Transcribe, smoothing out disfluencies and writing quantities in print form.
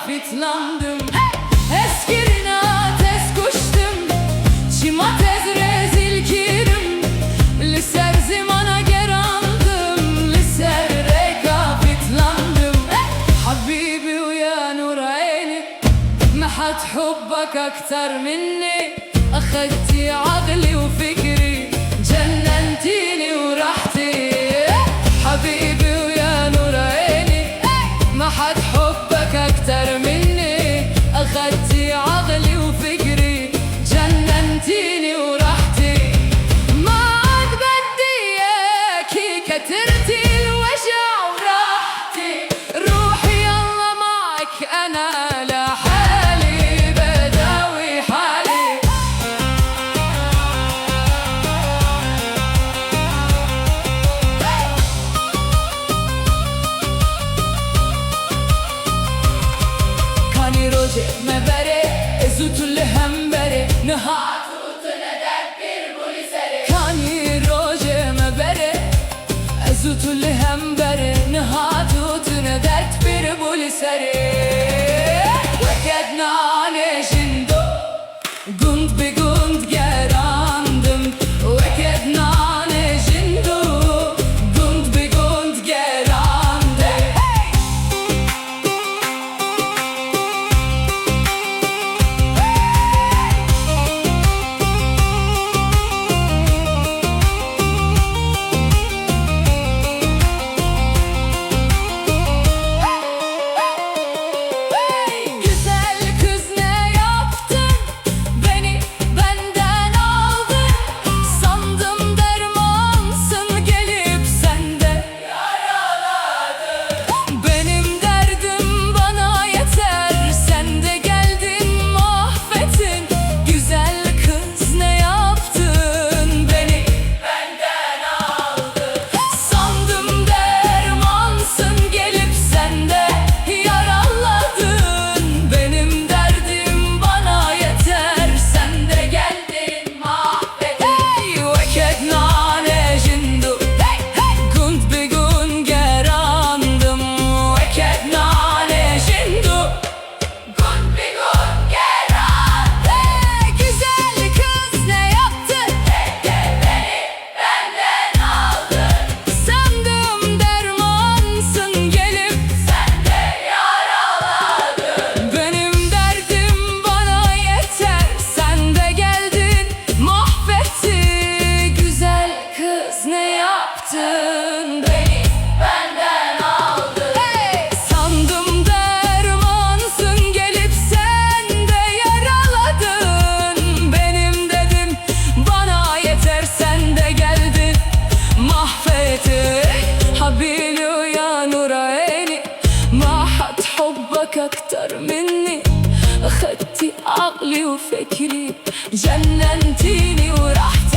fitlandım, eskirine tez kuştum, çima tez rezil kirim, liser zimana gerandım, liser reka fitlandım. Habibi ويا نور عيني ما حد حبك أكتر مني، أخدتي عقلي وفكري جننتيني ورحتي. حبيبي ويا نور عيني ما حد حبك أكتر مني، أخدتي عقلي وفكري جننتيني ورحتي. ما عاد بدي إياكي كترتي الوجع وراحتي، روحي يلا معك أنا لحالي بداوي حالي. كاني روجي مبري ازوت الهمبري نهار تندبر بوليسري. كاني روجي مبري ازوت الهمبري نهار تندبر بوليسري. وكدنا نجندو جند بجند gerandım, وكدنا نجندو جند بجند gerandım. Güzel kız ne yaptın? Beni benden aldın. Sandım dermansın, gelip sende yaraladın. Benim derdim bana yeter, sen de geldin mahvettin. Güzel kız ne yaptın? Beni benden aldın. Sandım dermansın, gelip sende yaraladın. Benim derdim bana yeter, sen de geldin mahvettin. وكدنا نجندو كنت بجون gerandım, وكدنا نجندو كنت بجون gerandım. Güzel kız ne yaptı? Beni benden aldın. Sandım dermansın, gelip sen de yaraladın. Benim derdim bana yeter, sen de geldin mahvetti. Güzel kız ne yaptın? Beni benden aldın. Sandım dermansın, gelip sen de yaraladın. Benim dedim bana yeter, sen de geldin mahvettin. حبيبي ويا نور عيني ما حد حبك أكتر مني، أخدتي عقلي وفكري جننتيني ورحتي.